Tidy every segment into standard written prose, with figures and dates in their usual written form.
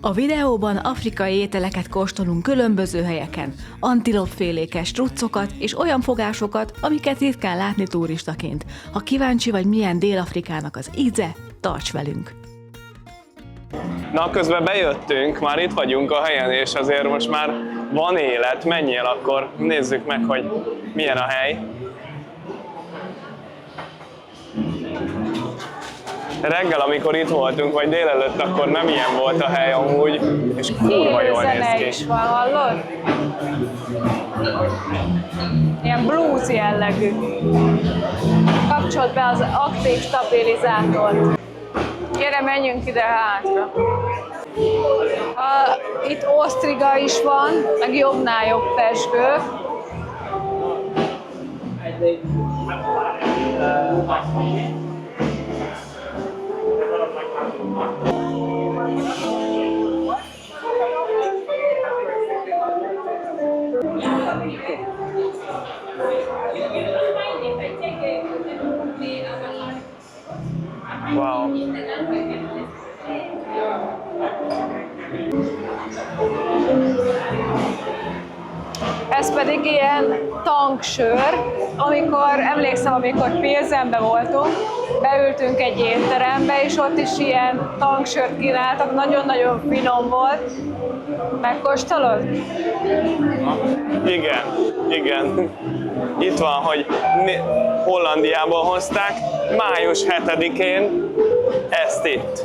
A videóban afrikai ételeket kóstolunk különböző helyeken, antilopfélékes struccokat és olyan fogásokat, amiket ritkán látni turistaként. Ha kíváncsi vagy milyen Dél-Afrikának az íze, tarts velünk! Na, közben bejöttünk, már itt vagyunk a helyen, és azért most már van élet. Menjél akkor, nézzük meg, hogy milyen a hely. Reggel, amikor itt voltunk, vagy délelőtt, akkor nem ilyen volt a hely amúgy, és kurva jól néz ki. Is van, hallod? Ilyen blues jellegű. Kapcsolt be az aktív stabilizátort. Gyere, menjünk ide hátra. Itt osztriga is van, meg jobbnál jobb pezsgő. Wow. Ez pedig ilyen tanksör, emlékszem, amikor Pilsenben voltunk, beültünk egy étterembe, és ott is ilyen tanksört kínáltak, nagyon-nagyon finom volt. Megkóstolod? Igen. Itt van, hogy Hollandiából hozták, május 7-én ezt itt.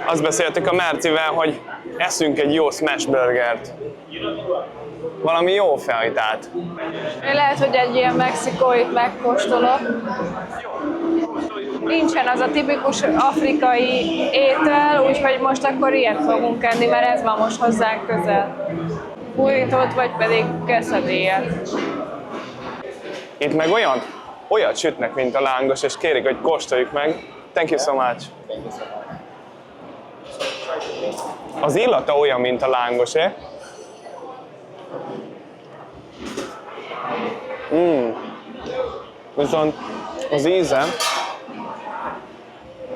Azt beszéltük a Mercivel, hogy eszünk egy jó smash burgert. Valami jó fejtát. Én lehet, hogy egy ilyen mexikóit megkóstolok. Nincsen az a tipikus afrikai étel, úgyhogy most akkor ilyet fogunk enni, mert ez van most hozzánk közel. Burritót vagy pedig quesadillat. Itt meg olyat sütnek, mint a lángos, és kérik, hogy kóstoljuk meg. Thank you so much. Az illata olyan, mint a lángos, eh? Viszont az íze,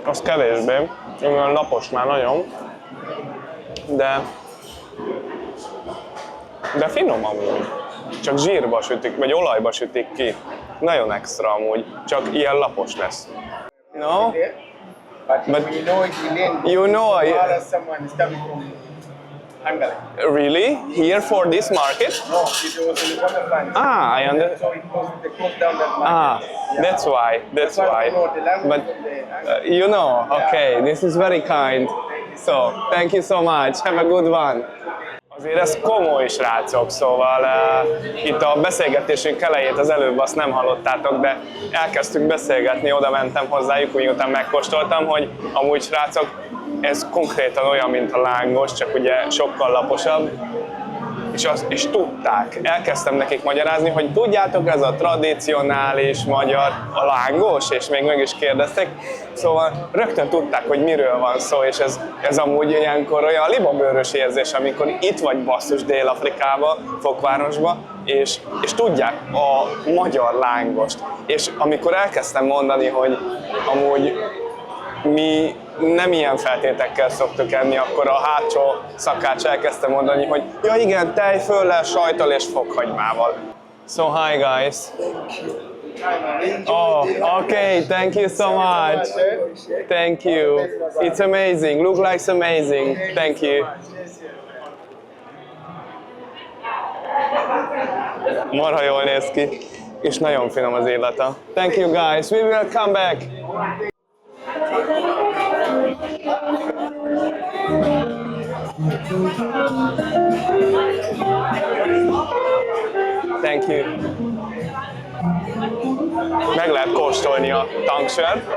az kevésbé, olyan lapos már nagyon, de finom amúgy. Csak zsírba sütik, vagy olajba sütik ki. Nagyon extra amúgy, csak ilyen lapos lesz. No? But you know someone is coming from Hungary. Really? Here for this market? No, it was in the water plant. Ah, I understand. So they closed down that market. Ah, that's why. That's why I know the language But from the you know, okay, this is very kind. So, thank you so much. Have a good one. Azért ez komoly, srácok, szóval itt a beszélgetésünk elejét az előbb azt nem hallottátok, de elkezdtük beszélgetni, oda mentem hozzájuk, miután megkóstoltam, hogy amúgy, srácok, ez konkrétan olyan, mint a lángos, csak ugye sokkal laposabb, és tudták. Elkezdtem nekik magyarázni, hogy tudjátok, ez a tradicionális magyar, a lángos, és még meg is kérdezték. Szóval rögtön tudták, hogy miről van szó, és ez amúgy ilyenkor olyan libabőrös érzés, amikor itt vagy basszus Dél-Afrikába, Fokvárosba, és tudják a magyar lángost. És amikor elkezdtem mondani, hogy amúgy mi nem ilyen feltétekkel szoktuk enni, akkor a hátsó szakács elkezdte mondani, hogy ja igen, tejföllel, sajttal és fokhagymával. So hi guys. Oh, okay, thank you so much. Thank you. It's amazing. Look like it's amazing. Thank you. Marha jól néz ki, és nagyon finom az illata. Thank you guys. We will come back. Thank you. Meg lehet kóstolni a tanksört.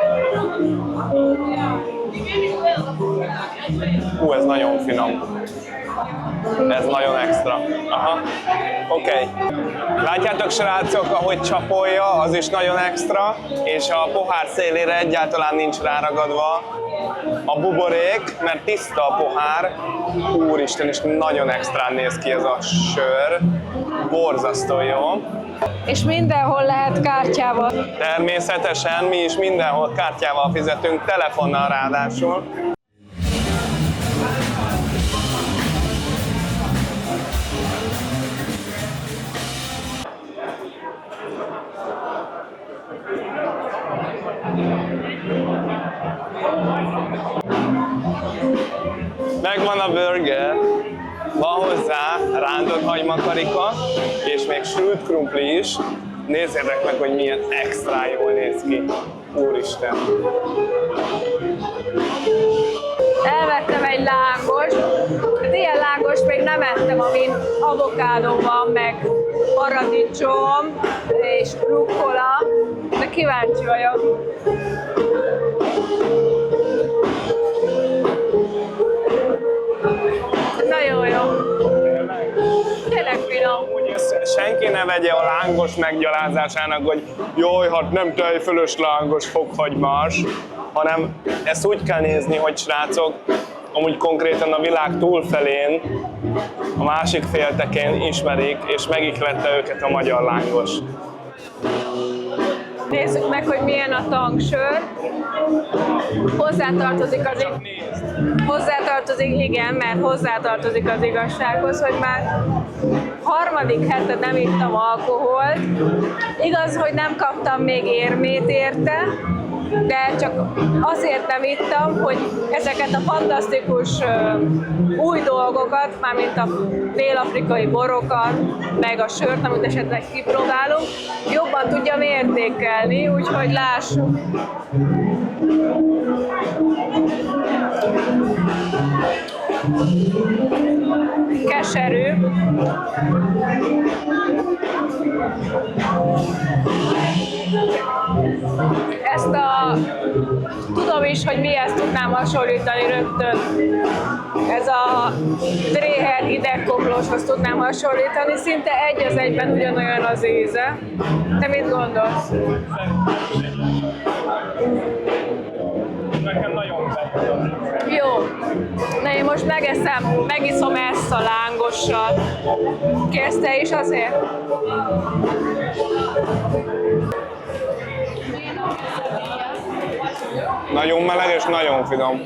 Ez nagyon finom. Ez nagyon extra. Aha. Oké. Látjátok, srácok, ahogy csapolja, az is nagyon extra, és a pohár szélére egyáltalán nincs ráragadva a buborék, mert tiszta a pohár. Úristen, és nagyon extrán néz ki ez a sör. Borzasztó jó. És mindenhol lehet kártyával. Természetesen mi is mindenhol kártyával fizetünk, telefonnal ráadásul. Megvan a burger, van hozzá rántott hagymakarika, és még sült krumpli is. Nézzétek meg, hogy milyen extra jól néz ki. Úristen! Elvettem egy lángos, hát ilyen lángos még nem ettem, amin avokádó van, meg paradicsom és rukkola, de kíváncsi vagyok. Nagyon jó. Tényleg finom. Senki ne vegye a lángos meggyalázásának, hogy jaj, hát nem tejfölös lángos fokhagymás, hanem ezt úgy kell nézni, hogy srácok, amúgy konkrétan a világ túlfelén, a másik féltekén ismerik, és megihlette őket a magyar lángos. Nézzük meg, hogy milyen a tangsör. Hozzátartozik, igen, mert hozzátartozik az igazsághoz, hogy már harmadik hete nem ittam alkoholt. Igaz, hogy nem kaptam még érmét érte, de csak azért nem ittam, hogy ezeket a fantasztikus új dolgokat, mármint a dél-afrikai borokat, meg a sört, amit esetleg kipróbálunk, jobban tudjam értékelni, úgyhogy lássuk. Keserű. Tudom is, hogy mihez tudnám hasonlítani rögtön. Ez a tréher hidegkomlóshoz tudnám hasonlítani, szinte egy az egyben ugyanolyan az íze. Te mit gondolsz? Nekem nagyon Jó. Na én most megiszom ezt a lángossal. Kérsz te is azért? Nagyon meleg és nagyon finom.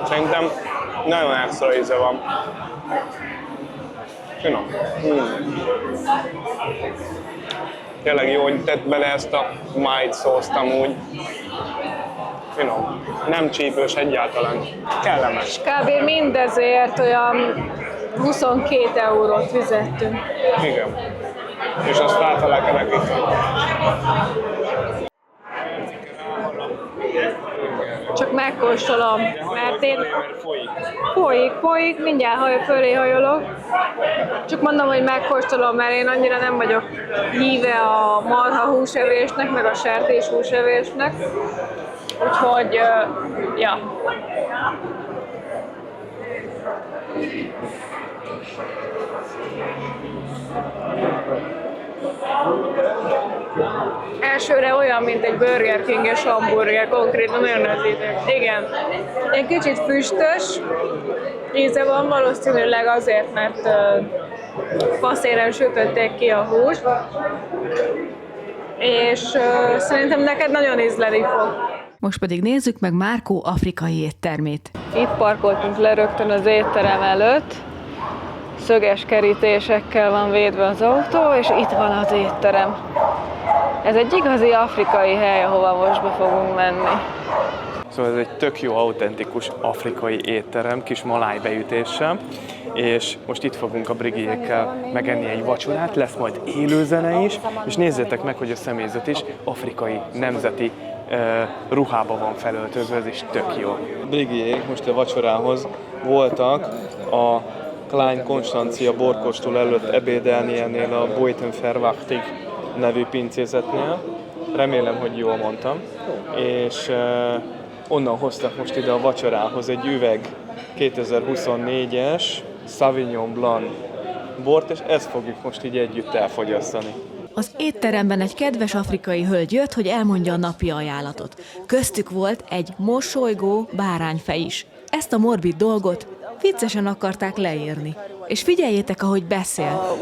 Szerintem nagyon extra íze van. Finom. Tényleg jó, hogy tett bele ezt a white szószt amúgy. Finom. Nem csípős egyáltalán. Kellemes. Kb. Mindezért olyan 22 eurót fizettünk. Igen. És azt felfele kerekítem. Csak megkóstolom, mert én folyik, mindjárt fölé hajolok. Csak mondom, hogy megkóstolom, mert én annyira nem vagyok híve a marha húsevésnek, meg a sertés húsevésnek. Úgyhogy, ja. Elsőre olyan, mint egy Burger King-es hamburger, konkrétan olyan az íze. Igen. Egy kicsit füstös íze van, valószínűleg azért, mert faszéren sütötték ki a húst. És szerintem neked nagyon ízleni fog. Most pedig nézzük meg Márkó afrikai éttermét. Itt parkoltunk le rögtön az étterem előtt. Szöges kerítésekkel van védve az autó, és itt van az étterem. Ez egy igazi afrikai hely, ahova most be fogunk menni. Szóval ez egy tök jó, autentikus afrikai étterem, kis maláj beütéssel, és most itt fogunk a Brigiékkel megenni egy vacsorát, lesz majd élőzene is, és nézzétek meg, hogy a személyzet is afrikai nemzeti ruhába van felöltözve, ez is tök jó. Brigiék most a vacsorához voltak a Klein Konstancia borkóstol előtt ebédelni ennél a Buitenverwachtig nevű pincészetnél. Remélem, hogy jól mondtam. És onnan hoztak most ide a vacsorához egy üveg 2024-es Sauvignon Blanc bort, és ezt fogjuk most így együtt elfogyasztani. Az étteremben egy kedves afrikai hölgy jött, hogy elmondja a napi ajánlatot. Köztük volt egy mosolygó bárányfej is. Ezt a morbid dolgot viccesen akarták leírni. És figyeljétek, ahogy beszél.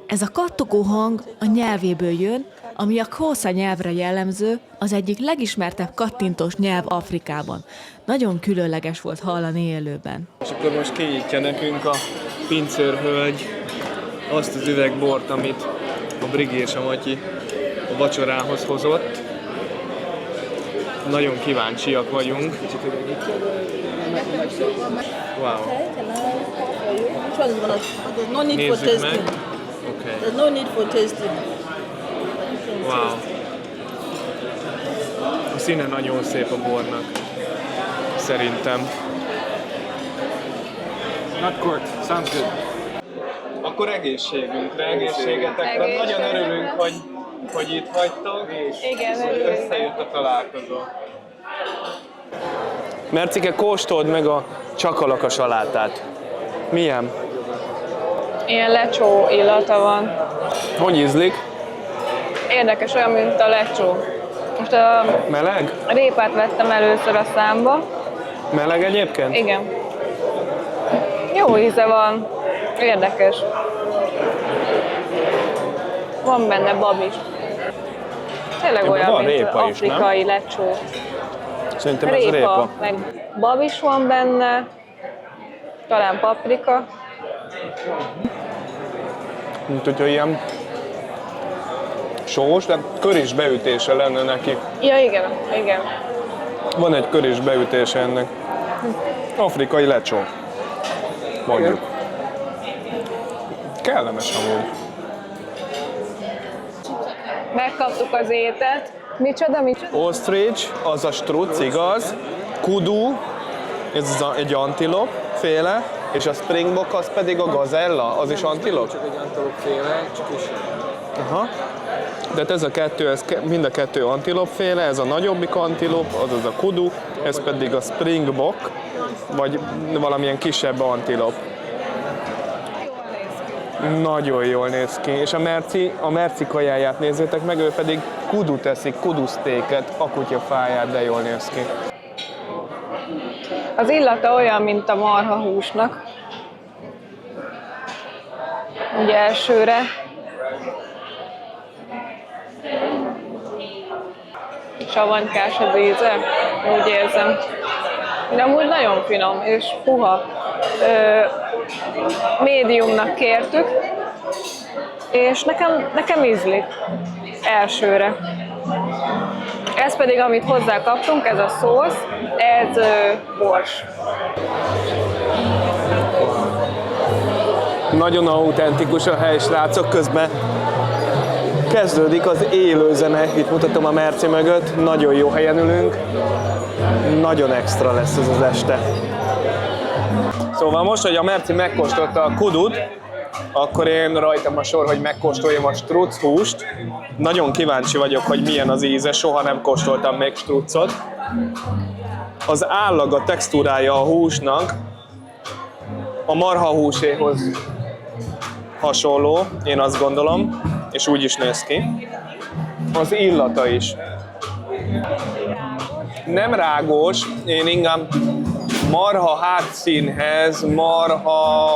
Ez a kattogó hang a nyelvéből jön, ami a Xhosa nyelvre jellemző, az egyik legismertebb kattintós nyelv Afrikában. Nagyon különleges volt hallani élőben. És akkor most kinyitja nekünk a pincérhölgy azt az üvegbort, amit a Brigi és a Matyi a vacsorához hozott. Nagyon kíváncsiak vagyunk. Wow. Okay, can I pour for you? Which one is gonna? There's no need for Nézzük meg. tasting. Oké. There's no need for tasting. Wow. A színe nagyon szép a bornak. Szerintem. Not cooked. Sounds good. Akkor egészségünkre, egészségetekre. Nagyon örülünk, hogy itt vagytok. Igen, Hogy örülünk. összejött a találkozó. Mercike, kóstold meg a csakalaka salátát. Milyen? Ilyen lecsó illata van. Hogy ízlik? Érdekes, olyan, mint a lecsó. Most a Meleg? répát vettem először a számba. Meleg egyébként? Igen. Jó íze van. Érdekes. Van benne bab is. Tényleg Ja, olyan, van mint répa is, nem? afrikai lecsó. Szerintem ez répa. Meg bab is van benne. Talán paprika. Mint hogyha ilyen sós, de köris beütése lenne neki. Ja, igen, igen. Van egy köris beütése ennek. Afrikai lecsó. Mondjuk. Kellemes amúgy. Megkaptuk az ételt. Micsoda? Ostrich, az a struc, igaz? Kudu, ez egy antilop féle, és a springbok az pedig a gazella, az is antilop? Csak egy antilop féle, csak is. Aha. De ez a kettő, mind a kettő antilop féle, ez a nagyobbik antilop, azaz a kudu, ez pedig a springbok, vagy valamilyen kisebb antilop. Nagyon jól néz ki, és a merci kajáját nézzétek meg, ő pedig kudu teszik, kudusztéket, a kutyafáját, de jól néz ki. Az illata olyan, mint a marhahúsnak. Ugye elsőre. Savanykás az íze, úgy érzem. De amúgy nagyon finom és puha. Médiumnak kértük, és nekem ízlik elsőre. Ez pedig, amit hozzá kaptunk, ez a szósz, ez bors. Nagyon autentikus a hely, srácok, közben kezdődik az élő zene, itt mutatom a Merci mögött, nagyon jó helyen ülünk, nagyon extra lesz ez az este. Szóval most, hogy a Merci megkóstolta a kudut, akkor én rajtam a sor, hogy megkóstoljam a struc húst. Nagyon kíváncsi vagyok, hogy milyen az íze, soha nem kóstoltam még strucot. Az állag, a textúrája a húsnak a marhahúséhoz hasonló, én azt gondolom, és úgy is néz ki. Az illata is. Nem rágós, én inkább marha hátszínhez, marha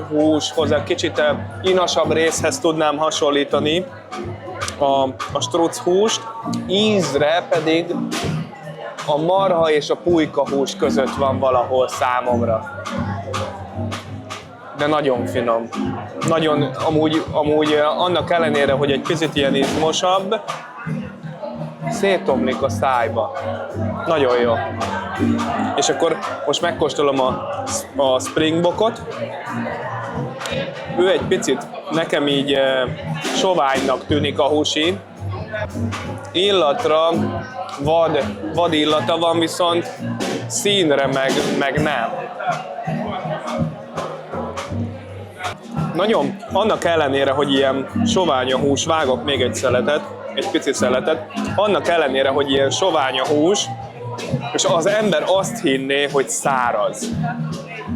húshoz, egy kicsit inasabb részhez tudnám hasonlítani a struc húst, ízre pedig a marha és a pulyka hús között van valahol számomra. De nagyon finom. Nagyon, amúgy annak ellenére, hogy egy picit ilyen izmosabb, szétomlik a szájba. Nagyon jó. És akkor most megkóstolom a springbokot. Ő egy picit nekem így soványnak tűnik a húsi. Illatra vad illata van, viszont színre meg nem. Nagyon, annak ellenére, hogy ilyen sovány a hús, vágok még egy szeletet, egy pici szeletet, annak ellenére, hogy ilyen sovány a hús, és az ember azt hinné, hogy száraz.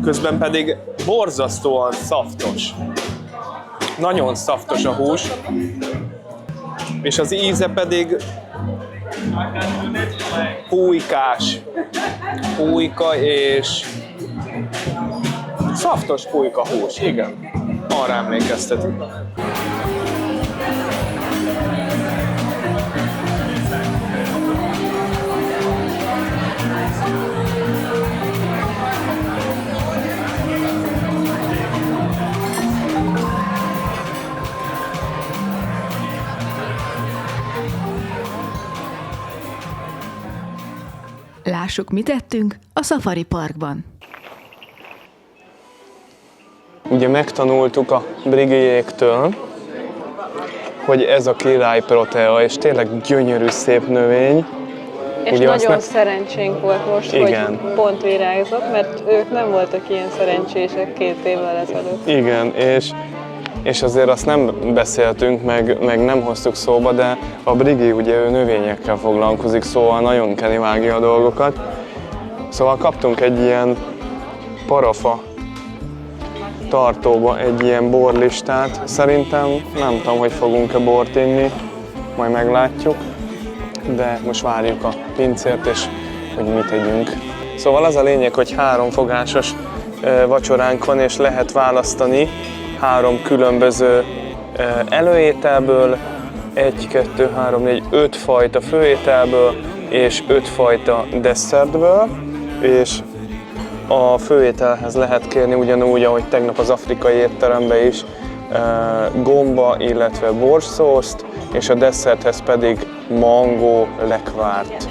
Közben pedig borzasztóan szaftos. Nagyon szaftos a hús, és az íze pedig pulykás. Pulyka és szaftos pulyka hús, igen. Arra emlékeztet. Lássuk, mit tettünk a Safari Parkban. Ugye megtanultuk a brigéjéktől, hogy ez a király protea, és tényleg gyönyörű, szép növény. És ugye nagyon szerencsénk volt most, Igen. hogy pont virágzott, mert ők nem voltak ilyen szerencsések 2 évvel ezelőtt. Igen, és azért azt nem beszéltünk, meg nem hoztuk szóba, de a brigé ugye ő növényekkel foglalkozik, szóval nagyon keni vágja a dolgokat. Szóval kaptunk egy ilyen parafa tartóba egy ilyen borlistát. Szerintem nem tudom, hogy fogunk-e bort inni, majd meglátjuk, de most várjuk a pincért, és hogy mit tegyünk. Szóval az a lényeg, hogy 3 fogásos vacsoránk van, és lehet választani 3 különböző előételből, 1, 2, 3, 4, 5 fajta főételből, és 5 fajta desszertből, és a főételhez lehet kérni ugyanúgy, ahogy tegnap az afrikai étteremben is, gomba, illetve borsszószt, és a desszerthez pedig mangó lekvárt.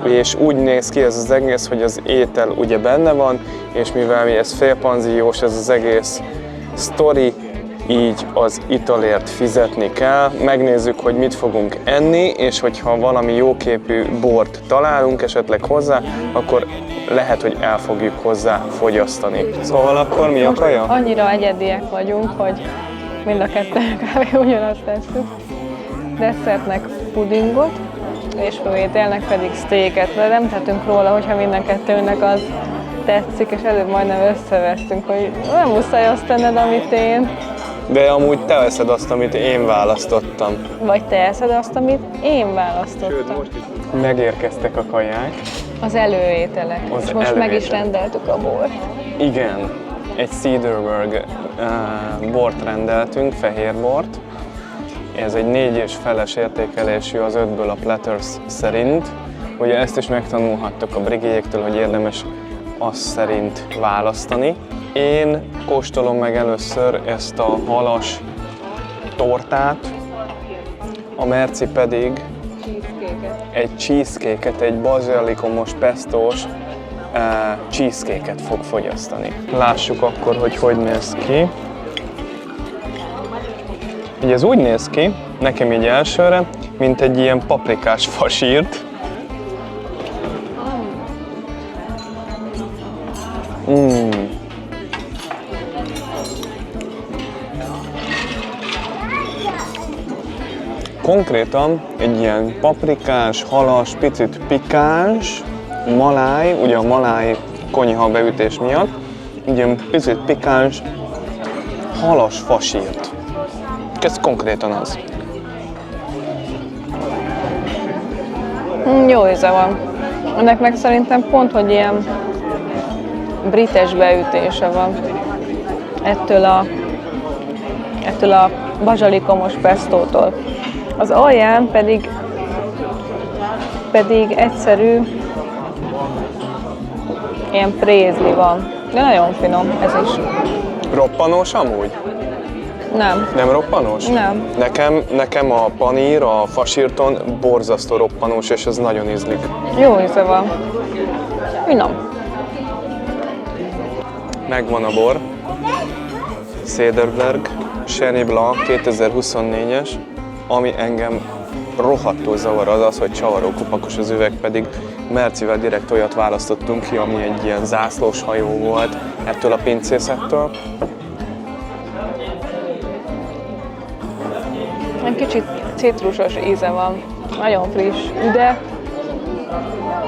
És úgy néz ki ez az egész, hogy az étel ugye benne van, és mivel ez félpanziós ez az egész sztori, így az italért fizetni kell. Megnézzük, hogy mit fogunk enni, és hogyha valami jóképű bort találunk esetleg hozzá, akkor lehet, hogy el fogjuk hozzá fogyasztani. Szóval akkor mi a kaja? Annyira egyediek vagyunk, hogy mind a ketten kb. Ugyanazt tesszük. Desszertnek pudingot, és főételnek pedig steaket, de nem tettünk róla, hogyha mind a kettőnek az tetszik, és előbb majdnem összevesztünk, hogy nem muszáj azt tenned, amit én. De amúgy te eszed azt, amit én választottam. Vagy te eszed azt, amit én választottam. Megérkeztek a kaják. Az előételek. Az És most meg is előételek. rendeltük a bort. Igen, egy Cederberg bort rendeltünk, fehér bort. Ez egy 4 feles értékelésű az 5-ből a Platters szerint. Ugye ezt is megtanulhattok a brigéjéktől, hogy érdemes azt szerint választani. Én kóstolom meg először ezt a halas tortát, a Merci pedig egy cheesecake-et, egy bazilikomos, pestós cheesecake-et fog fogyasztani. Lássuk akkor, hogy hogy néz ki. Ugye ez úgy néz ki, nekem így elsőre, mint egy ilyen paprikás fasírt. Konkrétan egy ilyen paprikás, halas, picit pikáns, maláj, ugye a maláj konyha beütés miatt, ilyen picit pikáns, halas fasírt. Ez konkrétan az. Jó íze van. Ennek meg szerintem pont, hogy ilyen brites beütése van. Ettől a bazsalikomos pestótól. Az alján pedig egyszerű ilyen prézli van. De nagyon finom ez is. Roppanós amúgy? Nem. Nem roppanós? Nem. Nekem a panír, a fasírton borzasztó roppanós, és ez nagyon ízlik. Jó íze van. Finom. Megvan a bor. Cederberg Chenin Blanc 2024-es, ami engem rohadtul zavar az, hogy csavaró kupakos az üveg, pedig Mercivel direkt olyat választottunk ki, ami egy ilyen zászlós hajó volt ettől a pincészettől. Egy kicsit citrusos íze van. Nagyon friss, de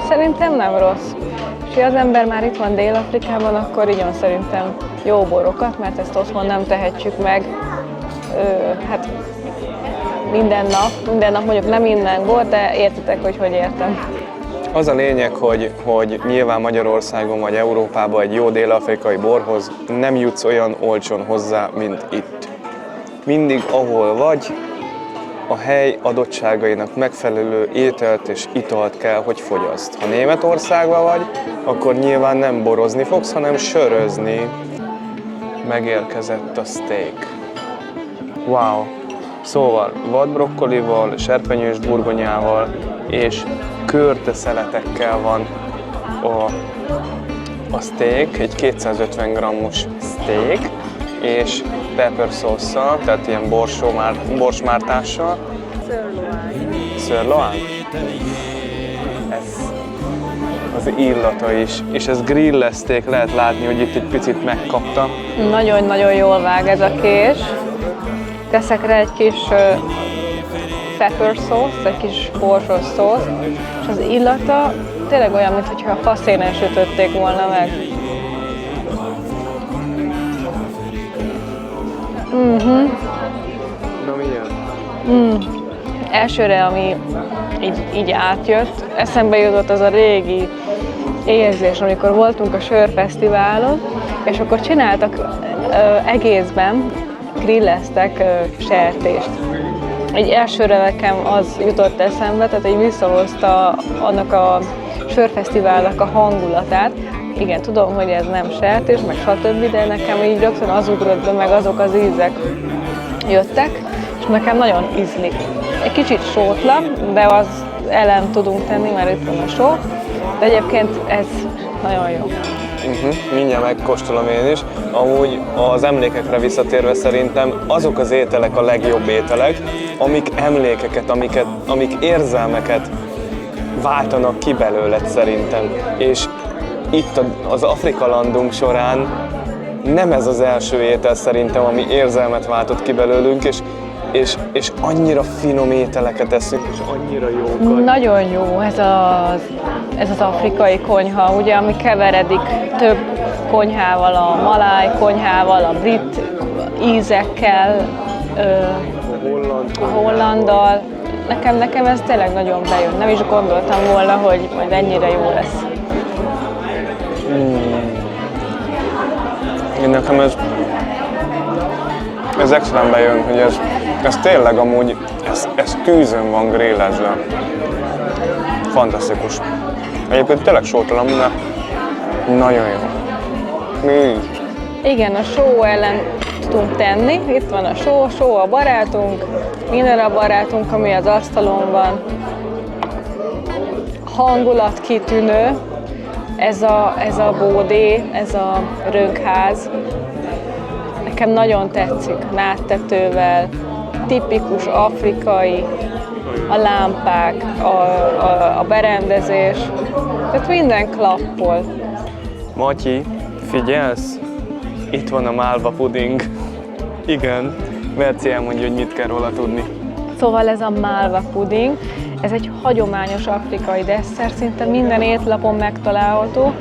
szerintem nem rossz. És ha az ember már itt van Dél-Afrikában, akkor igyon szerintem jó borokat, mert ezt otthon nem tehetjük meg. Hát minden nap mondjuk nem innen bor, de értitek, hogy értem. Az a lényeg, hogy nyilván Magyarországon vagy Európában egy jó dél-afrikai borhoz nem jutsz olyan olcsón hozzá, mint itt. Mindig ahol vagy, a hely adottságainak megfelelő ételt és italt kell, hogy fogyaszt. Ha Németországban vagy, akkor nyilván nem borozni fogsz, hanem sörözni. Megérkezett a steak. Wow! Szóval vadbrokkolival, serpenyős burgonyával és körte szeletekkel van a steak, egy 250 g-os steak, és pepper sauce-szal, tehát ilyen borsmártással. Sirloin. Ez az illata is, és ez grillezték, lehet látni, hogy itt egy picit megkapta. Nagyon-nagyon jól vág ez a kés. Teszek rá egy kis pepper sauce, egy kis borsos szósz, és az illata tényleg olyan, mintha faszénen sütötték volna meg. Na milyen? Elsőre, ami így átjött, eszembe jutott az a régi érzés, amikor voltunk a sörfesztiválon, és akkor csináltak egészben, grilleztek sertést. Egy elsőre nekem az jutott eszembe, tehát így visszahozta annak a sörfesztiválnak a hangulatát. Igen, tudom, hogy ez nem sertés, meg stb., de nekem így rögtön az ugrott be, meg azok az ízek jöttek, és nekem nagyon ízlik. Egy kicsit sótlan, de az ellen tudunk tenni, mert itt van a só, de egyébként ez nagyon jó. Mindjárt megkóstolom én is. Amúgy az emlékekre visszatérve szerintem azok az ételek a legjobb ételek, amik emlékeket, amik érzelmeket váltanak ki belőled szerintem. És itt az Afrika landunk során nem ez az első étel szerintem, ami érzelmet váltott ki belőlünk, és annyira finom ételeket eszünk, és annyira jókat. Nagyon jó ez az afrikai konyha, ugye, ami keveredik több konyhával, a maláj konyhával, a brit ízekkel, a hollanddal. Nekem ez tényleg nagyon bejön. Nem is gondoltam volna, hogy majd ennyire jó lesz. Nekem ez extrán bejön, hogy ez tényleg amúgy, ez tűzön van grillezve. Fantasztikus. Egyébként tényleg sótalan, de nagyon jó. Igen, a só ellen tudunk tenni. Itt van a só a barátunk, minden a barátunk, ami az asztalon van. Hangulat kitűnő. Ez a bódé, ez a rönkház. Nekem nagyon tetszik, náttetővel, tipikus afrikai, a lámpák, a berendezés, tehát minden klappol. Matyi, figyelsz? Itt van a málva puding. Igen, Merci elmondja, hogy mit kell róla tudni. Szóval ez a málva puding, ez egy hagyományos afrikai desszert, szinte minden étlapon megtalálható,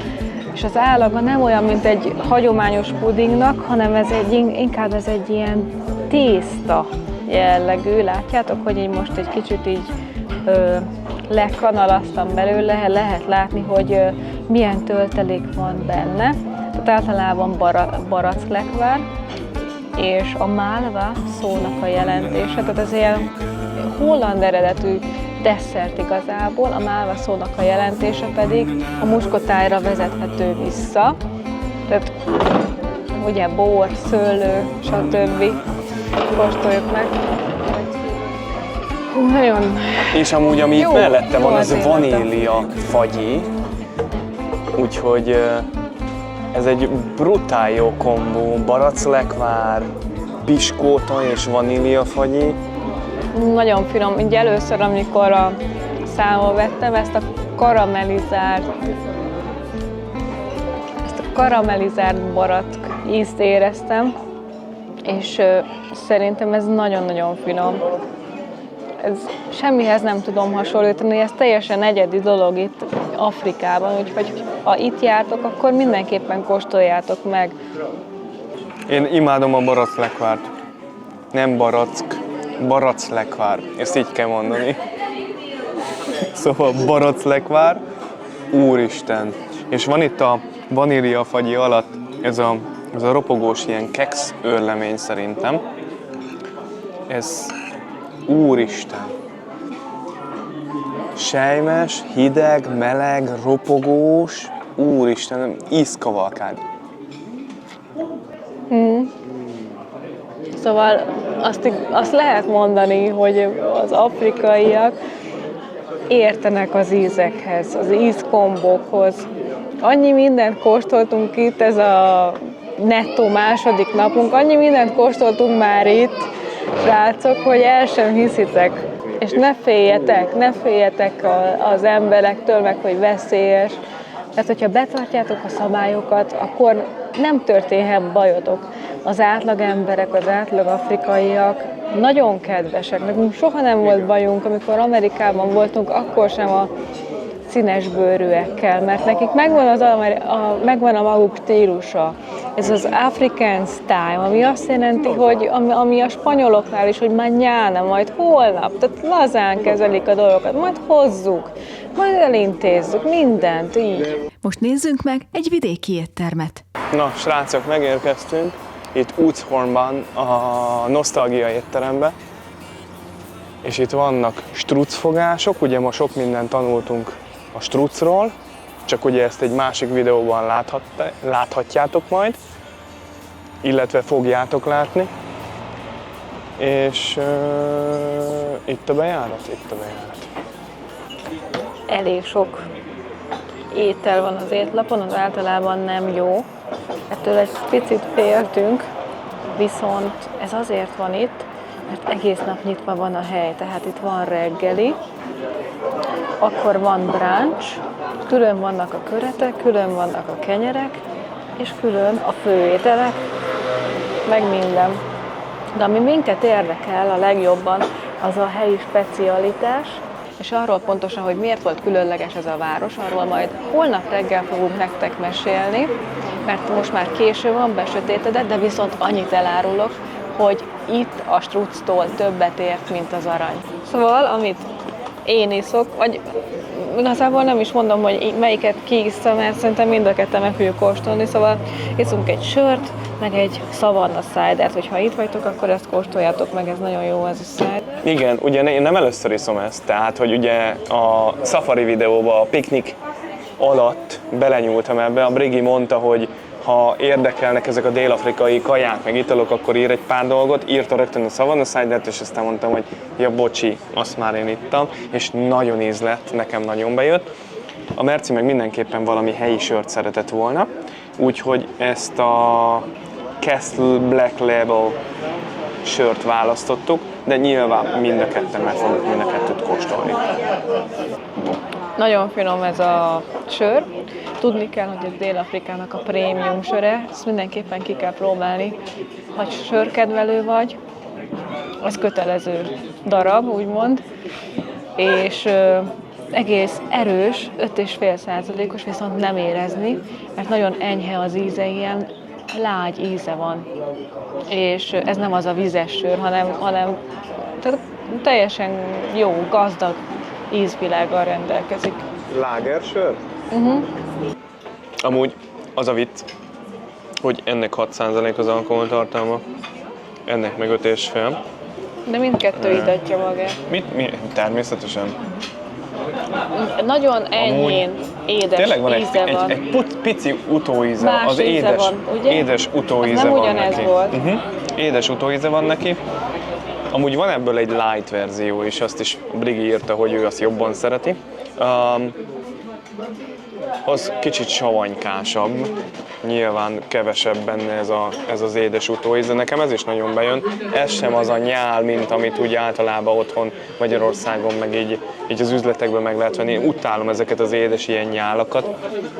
és az állaga nem olyan, mint egy hagyományos pudingnak, hanem inkább ez egy ilyen tészta jellegű. Látjátok, hogy én most egy kicsit így lekanalaztam belőle, lehet látni, hogy milyen töltelék van benne. Tehát általában baracklegvár, és a málva szónak a jelentése, tehát ez ilyen holland eredetű desszert igazából, a málva szónak a jelentése pedig a muskotájra vezethető vissza, tehát ugye bor, szőlő, stb. Kóstoljuk meg. Nagyon És amúgy, ami jó, itt mellette van, jó az az vanília fagyi, úgyhogy ez egy brutál jó kombó, baracklegvár, piskóta és vanília fagyi. nagyon finom. Így először, amikor a számon vettem, ezt a karamellizárt barack ízt éreztem, és szerintem ez nagyon-nagyon finom. Ez semmihez nem tudom hasonlítani, ez teljesen egyedi dolog itt Afrikában, úgyhogy ha itt jártok, akkor mindenképpen kóstoljátok meg. Én imádom a baracklegvárt. Nem barack, baracklegvár. Ezt így kell mondani. Szóval baracklegvár, úristen. És van itt a vaníliafagyi alatt ez a ropogós ilyen keksz őrlemény szerintem. Ez úristen. Sejmes, hideg, meleg, ropogós, úristen, ízkavalkád. Szóval azt lehet mondani, hogy az afrikaiak értenek az ízekhez, az ízkombokhoz. Annyi mindent kóstoltunk itt, ez a nettó második napunk, annyi mindent kóstoltunk már itt, srácok, hogy el sem hiszitek. És ne féljetek az emberektől, meg hogy veszélyes. Tehát, hogyha betartjátok a szabályokat, akkor nem történhet bajotok. Az átlag emberek, az átlag afrikaiak nagyon kedvesek. Nekünk soha nem volt bajunk, amikor Amerikában voltunk, akkor sem a színes bőrűekkel, mert nekik megvan a maguk stílusa. Ez az African style, ami azt jelenti, hogy ami a spanyoloknál is, hogy mañana, majd holnap, tehát lazán kezelik a dolgokat, majd hozzuk, majd elintézzük, mindent így. Most nézzünk meg egy vidéki éttermet. Na, srácok, megérkeztünk itt Újhornban a Nosztalgia étterembe, és itt vannak struccfogások, ugye ma sok mindent tanultunk a struccról, csak ugye ezt egy másik videóban láthatjátok majd, illetve fogjátok látni. És itt a bejárat, Elég sok étel van az étlapon, az általában nem jó. Ettől egy picit féltünk, viszont ez azért van itt, mert egész nap nyitva van a hely, tehát itt van reggeli, akkor van brunch, külön vannak a köretek, külön vannak a kenyerek, és külön a főételek, meg minden. De ami minket érdekel a legjobban, az a helyi specialitás, és arról pontosan, hogy miért volt különleges ez a város, arról majd holnap reggel fogunk nektek mesélni, mert most már késő van, besötétedett, de viszont annyit elárulok, hogy itt a strucctól többet ért, mint az arany. Szóval, amit én iszok, vagy igazából nem is mondom, hogy melyiket kiiszta, mert szerintem mind a ketten meg fogjuk kóstolni, szóval iszunk egy sört, meg egy Savannah cidert, hogyha itt vagytok, akkor ezt kóstoljátok meg, ez nagyon jó ez a cider. Igen, ugye én nem először iszom ezt, tehát hogy ugye a Safari videóban a piknik alatt belenyúltam ebbe, a Brigi mondta, hogy ha érdekelnek ezek a dél-afrikai kaják, meg italok, akkor ír egy pár dolgot, írta rögtön a Savannah cidert, és aztán mondtam, hogy ja bocsi, azt már én ittam, és nagyon íz lett, nekem nagyon bejött. A Merci meg mindenképpen valami helyi sört szeretett volna, úgyhogy ezt a Castle Black Label sört választottuk, de nyilván mind a ketten meg fogjuk mind a kettőt kóstolni. Nagyon finom ez a sör. Tudni kell, hogy ez Dél-Afrikának a prémium söre, ezt mindenképpen ki kell próbálni. Ha sörkedvelő vagy, az kötelező darab, úgymond, és egész erős, 5,5%-os, viszont nem érezni, mert nagyon enyhe az íze, ilyen lágy íze van. És ez nem az a vizes sör, hanem tehát teljesen jó, gazdag ízvilággal rendelkezik. Lágersör? Amúgy az a vicc, hogy ennek 6% az alkoholtartalma, ennek meg 5,5. De mindkettő idatja magát. Mi? Természetesen. Nagyon enyhén édes Tényleg van íze van. egy pici utóíze, Más az íze édes, van, ugye? édes utóíze Az nem van ugyanez neki. volt. Édes utóíze van neki. Amúgy van ebből egy light verzió is, azt is Brigi írta, hogy ő azt jobban szereti. Az kicsit savanykásabb, nyilván kevesebb benne ez az édes utóíze. Nekem ez is nagyon bejön. Ez sem az a nyál, mint amit úgy általában otthon Magyarországon, meg így az üzletekben meg lehet venni. Én utálom ezeket az édes ilyen nyálakat,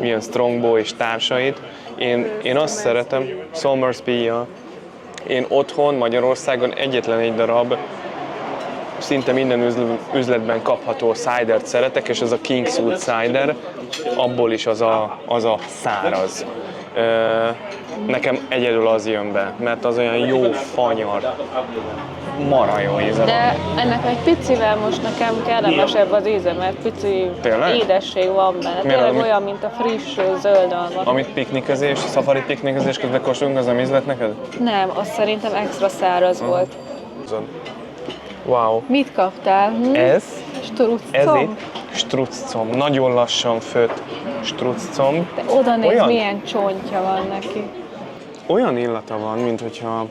ilyen Strongbow és társait. Én azt szeretem, Somersby-jal, én otthon Magyarországon egyetlen egy darab, szinte minden üzletben kapható cidert szeretek, és ez a Kingswood cider, abból is az a száraz. Nekem egyedül az jön be, mert az olyan jó fanyar, mara jó íze De ennek egy picivel most nekem kellemesebb az íze, mert pici Tényleg? édesség van benne. Tényleg olyan, mint a friss zöld alma. Amit piknikezés, szafari piknikezés közben kóstolunk, az nem ízlet neked? Nem, az szerintem extra száraz volt. Wow. Mit kaptál? Ez Struccom? itt struccomb, nagyon lassan főtt struccomb. De oda néz, Olyan? milyen csontja van neki. Olyan illata van, mint hogyha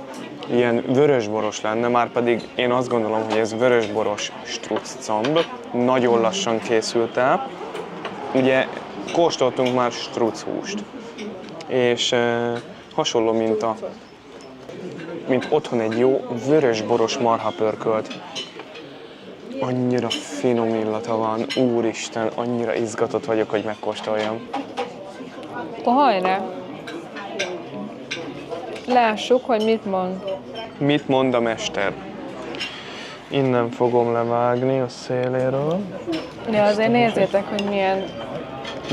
ilyen vörösboros lenne, már pedig én azt gondolom, hogy ez vörösboros struccomb, nagyon lassan készült el. Ugye kóstoltunk már struchúst, és hasonló, mint otthon egy jó vörösboros marhapörkölt. Annyira finom illata van, úristen, annyira izgatott vagyok, hogy megkóstoljam. Akkor hajrá! Lássuk, hogy mit mond. Mit mond a mester? Innen fogom levágni a széléről. Ja, azért nézzétek, hogy milyen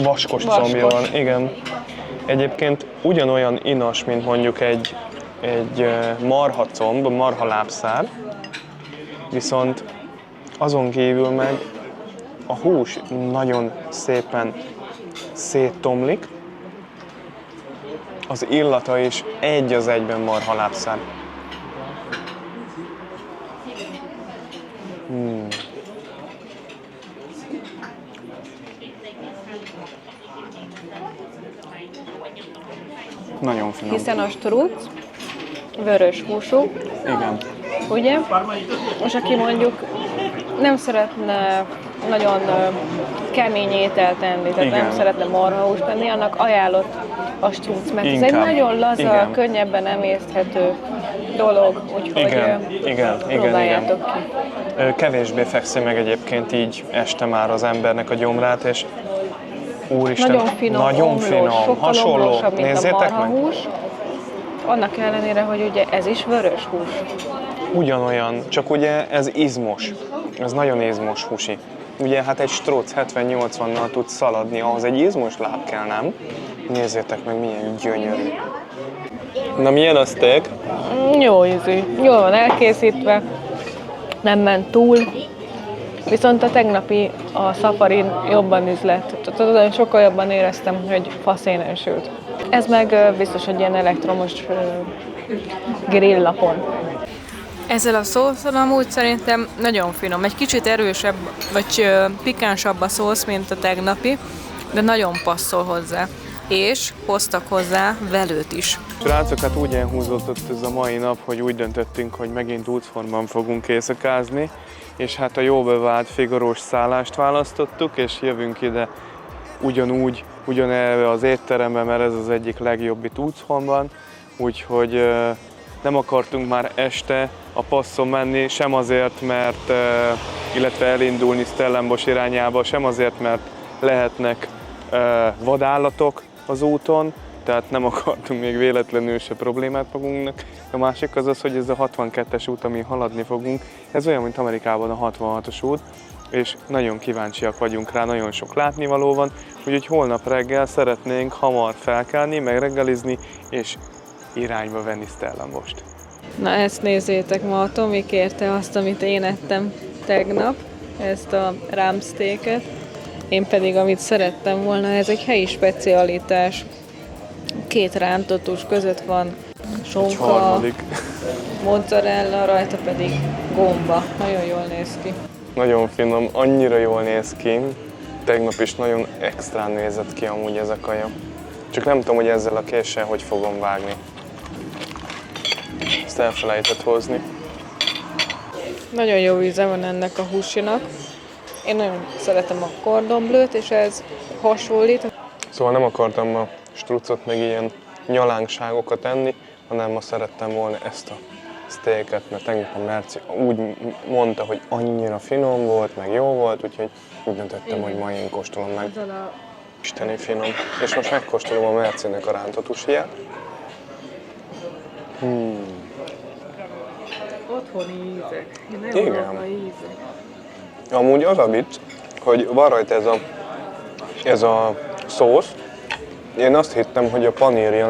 Vaskos Vaskos. combja van, igen. Egyébként ugyanolyan inas, mint mondjuk egy marhacomb, marhalábszár, viszont azon kívül meg a hús nagyon szépen széttomlik, az illata is egy az egyben marhalábszár. Nagyon finom. Hiszen a struc vörös húsú, Igen. ugye? És aki mondjuk nem szeretne nagyon kemény ételt enni, tehát Igen. nem szeretne marhahúst tenni, annak ajánlott a struc, mert ez egy Inkább. nagyon laza, Igen. könnyebben emészthető dolog, úgyhogy Igen. próbáljátok ki. Kevésbé fekszi meg egyébként így este már az embernek a gyomrát, és úristen, Nagyon finom, nagyon omlós, finom, sokkal hasonló, omlósabb, mint a nézzétek meg, marhahús. Annak ellenére, hogy ugye ez is vörös hús. ugyanolyan, csak ugye ez izmos, ez nagyon izmos húsi. Ugye hát egy stróc 70-80-nal tud szaladni, ahhoz egy izmos láb kell, nem? Nézzétek meg, milyen gyönyörű. Na milyen a steak? Jó ízű, jól van elkészítve, nem ment túl, viszont a tegnapi a szafarin jobban üzlet. Tehát sokkal jobban éreztem, hogy faszénen sült. Ez meg biztos, hogy ilyen elektromos grillapon. Ezzel a szószal amúgy szerintem nagyon finom. Egy kicsit erősebb, vagy pikánsabb a szósz, mint a tegnapi, de nagyon passzol hozzá. És hoztak hozzá velőt is. Srácok, hát úgy elhúzódott ez a mai nap, hogy úgy döntöttünk, hogy megint útformban fogunk éjszakázni, és hát a jó bevált figurós szállást választottuk, és jövünk ide ugyanerre az étterembe, mert ez az egyik legjobb itt Újszonban, úgyhogy nem akartunk már este a passzon menni, sem azért, mert, illetve elindulni Stellenbosch irányába, sem azért, mert lehetnek vadállatok az úton, tehát nem akartunk még véletlenül se problémát magunknak. A másik az, hogy ez a 62-es út, amin haladni fogunk, ez olyan, mint Amerikában a 66-os út, és nagyon kíváncsiak vagyunk rá, nagyon sok látnivaló van, úgyhogy holnap reggel szeretnénk hamar felkelni, megreggelizni, és irányba venni Stellenbosch-t. Na ezt nézzétek, ma a Tomi kérte azt, amit én ettem tegnap, ezt a rámsztéket. Én pedig, amit szerettem volna, ez egy helyi specialitás. 2 rántott hús között van sonka, mozzarella, rajta pedig gomba. Nagyon jól néz ki. Nagyon finom, annyira jól néz ki. Tegnap is nagyon extrán nézett ki amúgy ez a kaja. Csak nem tudom, hogy ezzel a késsel hogy fogom vágni. Ezt elfelejtett hozni. Nagyon jó íze van ennek a húsinak. Én nagyon szeretem a cordon bleu-t, és ez hasonlít. Szóval nem akartam a strucot meg ilyen nyalánkságokat enni, hanem ma szerettem volna ezt a steaket, mert tegnap a Merci úgy mondta, hogy annyira finom volt, meg jó volt, úgyhogy úgy döntöttem, hogy ma én kóstolom meg. Isteni finom. És most megkóstolom a Merci-nek a rántott húsiját. Otthoni ízek. Igen. Amúgy az a vicc, hogy van rajta ez a szósz. Én azt hittem, hogy a panírja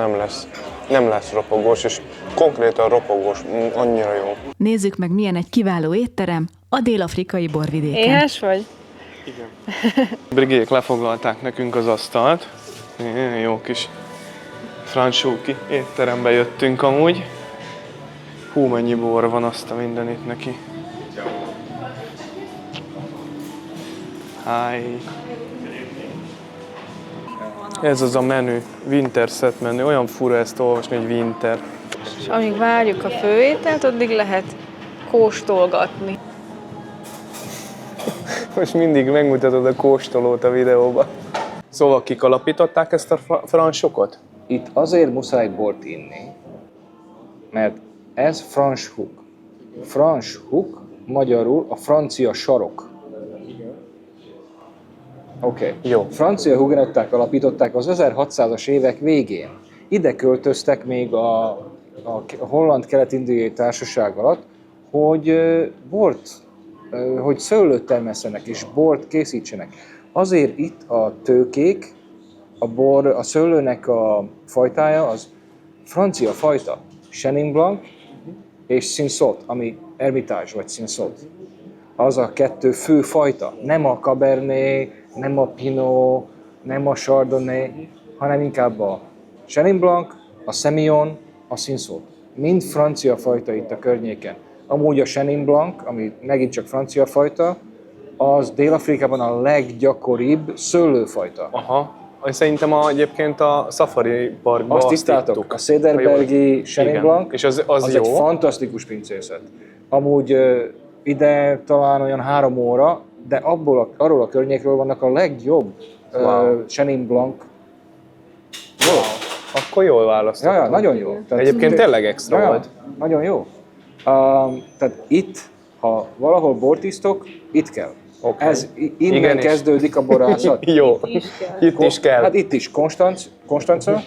nem lesz ropogós, és konkrétan ropogós, annyira jó. Nézzük meg, milyen egy kiváló étterem a dél-afrikai borvidéken. Éhes vagy? Igen. Brigék lefoglalták nekünk az asztalt. Jó kis francsóki étterembe jöttünk amúgy. Hú, mennyi bor van, azt a mindenit neki. Hi. Ez az a menü, winter set menü. Olyan fura ezt olvasni, hogy winter. És amíg várjuk a főételt, addig lehet kóstolgatni. Most mindig megmutatod a kóstolót a videóban. Szóval kik alapították ezt a fransokot? Itt azért muszáj bort inni, mert ez Franschhoek. Franschhoek magyarul a francia sarok. Oké. Jó. Francia hugenották alapították az 1600-as évek végén. Ide költöztek még a holland kelet-indiai társaság alatt, hogy hogy szőlőt termesszenek és bort készítsenek. Azért itt a tőkék, a szőlőnek a fajtája az francia fajta, Chenin Blanc és Cinsault, ami Hermitage vagy Cinsault. Az a kettő fő fajta, nem a Cabernet, nem a Pinot, nem a Chardonnay, hanem inkább a Chenin Blanc, a Semillon, a Cinsault. Mind francia fajta itt a környéken. Amúgy a Chenin Blanc, ami megint csak francia fajta, az Dél-Afrikában a leggyakoribb szőlőfajta. Aha. Szerintem egyébként a Safari Parkban Azt tisztátok, a Cederbergi Chenin Blanc, és az jó. egy fantasztikus pincészet. Amúgy ide talán olyan 3 óra, de arról a környékről vannak a legjobb Chenin Blanc. Akkor jól választottam. Ja, nagyon jó. Tehát, Egyébként tényleg extra volt. Nagyon jó. Tehát itt, ha valahol bort isztok, itt kell. Okay. Ez innen Igenis. kezdődik a borászat. Jó, itt is kell. Hát itt is Konstanca,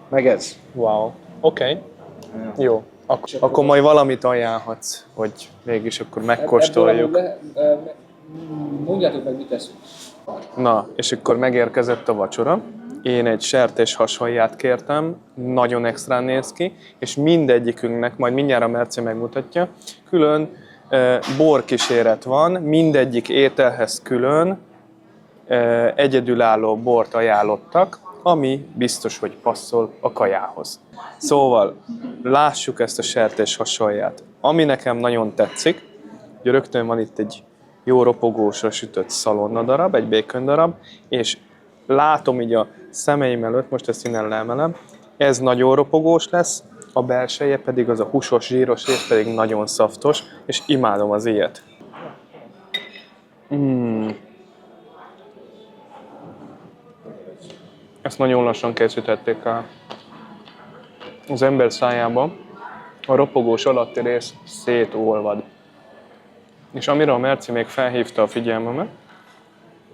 meg ez. Wow, oké. Jó. Akkor majd valamit ajánlhatsz, hogy mégis akkor megkóstoljuk. Mondjátok meg, mit teszünk. Na, és akkor megérkezett a vacsora. Én egy sertés hasonját kértem, nagyon extrán néz ki, és mindegyikünknek, majd mindjárt a Merci megmutatja, külön borkíséret van, mindegyik ételhez külön egyedülálló bort ajánlottak, ami biztos, hogy passzol a kajához. Szóval lássuk ezt a sertés hasonját. Ami nekem nagyon tetszik, hogy rögtön van itt egy jó ropogósra sütött szalonna darab, egy bacon darab, és látom így a szemeim előtt, most ezt innen leemelem, ez nagyon ropogós lesz, a belseje pedig az a húsos, zsíros rész pedig nagyon szaftos, és imádom az ilyet. Ezt nagyon lassan készítették el. Az ember szájában a ropogós alatti rész szétolvad. És amire a Merci még felhívta a figyelmemet,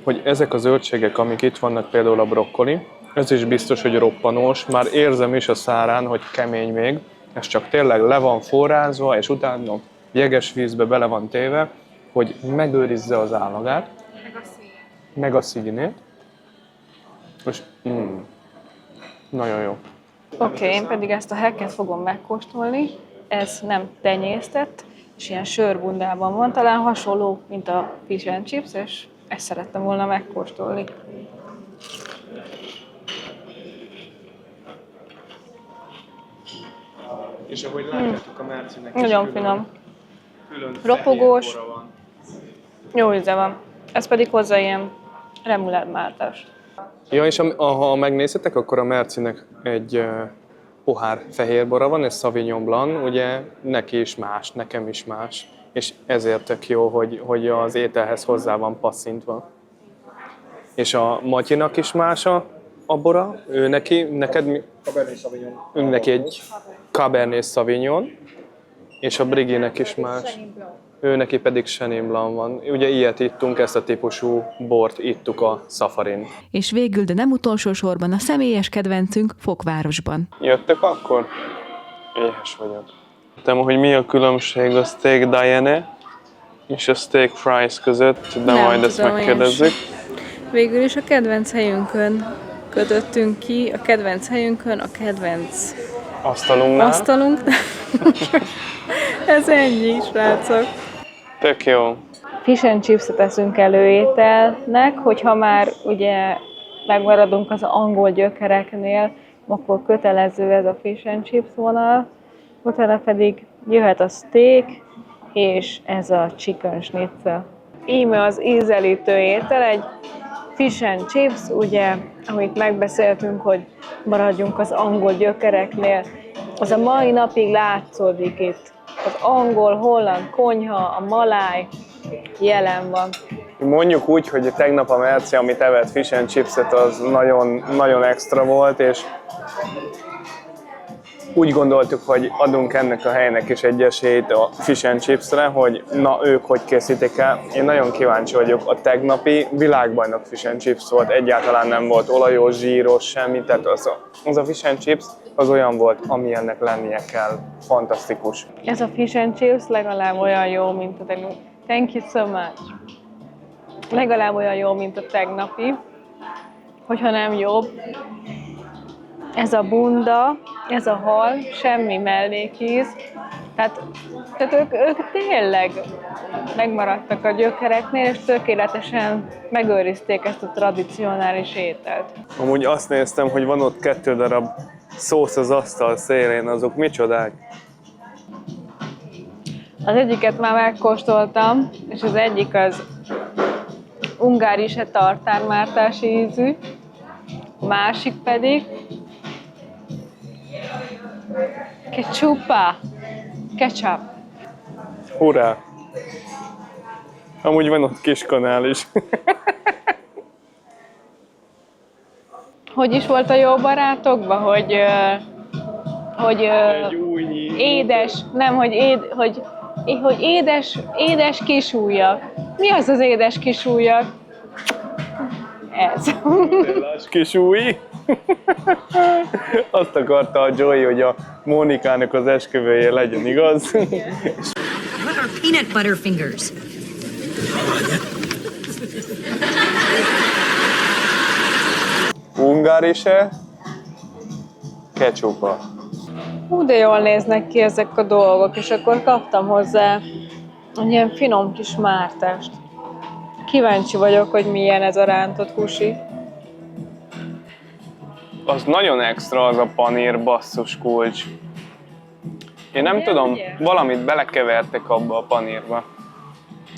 hogy ezek a zöldségek, amik itt vannak, például a brokkoli, ez is biztos, hogy roppanós, már érzem is a szárán, hogy kemény még, ez csak tényleg le van forrázva, és utána jeges vízbe bele van téve, hogy megőrizze az állagát, meg a színét. És nagyon jó. Oké, én pedig ezt a hacket fogom megkóstolni. Ez nem tenyésztett, és ilyen sörbundában van, talán hasonló, mint a fish and chips, és ezt szerettem volna megkóstolni. És ahogy látjátok a Mercinek Nagyon finom. Ropogós. Jó íze van. Ez pedig hozzá ilyen remuládmáltás. Ja, és ha megnézitek, akkor a Mercinek egy pohár fehérbora van, ez Sauvignon Blanc, ugye neki is más, nekem is más, és ezért tök jó, hogy az ételhez hozzá van passzintva. És a Matyinak is más a bora, neked mi? Cabernet Sauvignon. Neki egy Cabernet Sauvignon, és a Briginek is más. Ő neki pedig Chenin Blanc van. Ugye ilyet ittunk, ezt a típusú bort ittuk a Safarin. És végül, de nem utolsó sorban a személyes kedvencünk Fokvárosban. Jöttök akkor? Éhes vagyok. Tudom, hogy mi a különbség a steak Diane és a steak fries között, de Nem majd ezt tudom, megkérdezzük. Végül is a kedvenc helyünkön kötöttünk ki, a kedvenc helyünkön, a kedvenc Asztalunknál. asztalunk. Ez ennyi, srácok. Tök jó. Fish and chips-et eszünk előételnek, hogyha már ugye megmaradunk az angol gyökereknél, akkor kötelező ez a fish and chips vonal, utána pedig jöhet a steak, és ez a chicken schnitzel. Íme az ízelítő étel, egy fish and chips, ugye, amit megbeszéltünk, hogy maradjunk az angol gyökereknél, az a mai napig látszódik itt. Az angol, holland konyha, a maláj jelen van. Mondjuk úgy, hogy tegnap a Merci, amit evett fish and chipset, az nagyon, nagyon extra volt, és úgy gondoltuk, hogy adunk ennek a helynek is egy esélyt a fish and chipsre, hogy na ők hogy készítik el. Én nagyon kíváncsi vagyok, a tegnapi világbajnok fish and chips volt, egyáltalán nem volt olajos, zsíros, semmi, tehát az a fish and chips az olyan volt, amilyennek lennie kell. Fantasztikus. Ez a fish and chips legalább olyan jó, mint a tegnapi. Thank you so much. Legalább olyan jó, mint a tegnapi, hogyha nem jobb. Ez a bunda, ez a hal, semmi mellékíz. Tehát ők tényleg megmaradtak a gyökereknél, és tökéletesen megőrizték ezt a tradicionális ételt. Amúgy azt néztem, hogy van ott 2 darab szósz az asztal szélén, azok micsodák? Az egyiket már megkóstoltam, és az egyik az ungárise tartármártás ízű, a másik pedig ketchup. Hurrá! Amúgy van ott kiskanál is. Hogy is volt a Jó barátokban, hogy Egy újnyi. édes, nem, hogy édes kisújak. Mi az az édes kisújak? Ez. Nutellás kis új. Azt akarta a Joey, hogy a Mónikának az esküvője legyen, igaz? What are peanut butter fingers? Ungárise, ketchupa. Hú, de jól néznek ki ezek a dolgok, és akkor kaptam hozzá egy ilyen finom kis mártást. Kíváncsi vagyok, hogy milyen ez a rántott húsi. Az nagyon extra az a panír, basszus kulcs. Én nem tudom, ugye? valamit belekevertek abba a panírba.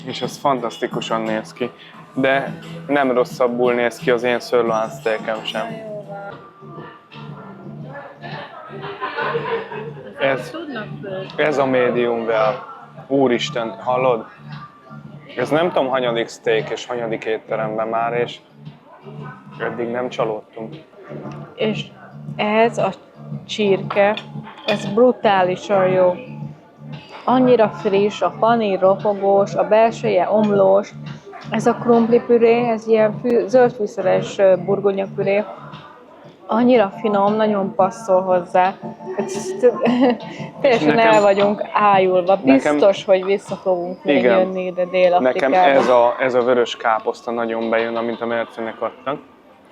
És az fantasztikusan néz ki. De nem rosszabbul néz ki az én sirloin steakem sem. Ez a medium well. Úristen, hallod? Ez nem tudom hanyadik steak és hanyadik étteremben már, és eddig nem csalódtunk. És ez a csirke, ez brutálisan jó. Annyira friss, a panír ropogós, a belseje omlós, ez a krumplipüré, ez ilyen zöldfűszeres burgonyapüré, annyira finom, nagyon passzol hozzá. Teljesen el vagyunk ájulva. Biztos, hogy vissza fogunk még jönni ide Dél-Afrikába. Nekem ez a vörös káposzta nagyon bejön, amint a Mercinek adtak.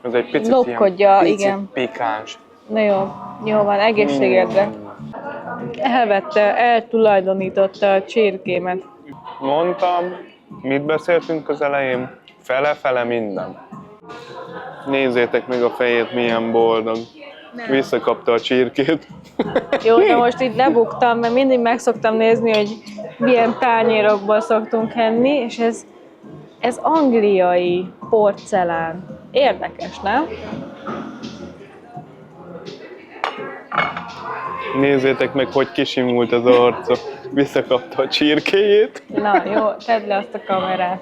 Ez egy picit Lopkodja, ilyen igen. pikáns. Na jó van, egészségedre. Eltulajdonította a csirkémet. Mondtam, mit beszéltünk az elején? Fele-fele minden. Nézzétek meg a fejét, milyen boldog. Visszakapta a csirkét. Jó, de most itt lebuktam, mert mindig meg szoktam nézni, hogy milyen tányérokból szoktunk enni, és ez angliai porcelán. Érdekes, nem? Nézzétek meg, hogy kisimult az arca. Visszakapta a csirkéjét. Na jó, tedd le azt a kamerát.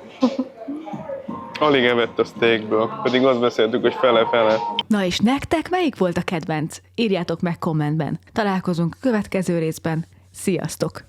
Alig evett a steakből, pedig azt beszéltük, hogy fele-fele. Na és nektek melyik volt a kedvenc? Írjátok meg kommentben. Találkozunk a következő részben. Sziasztok!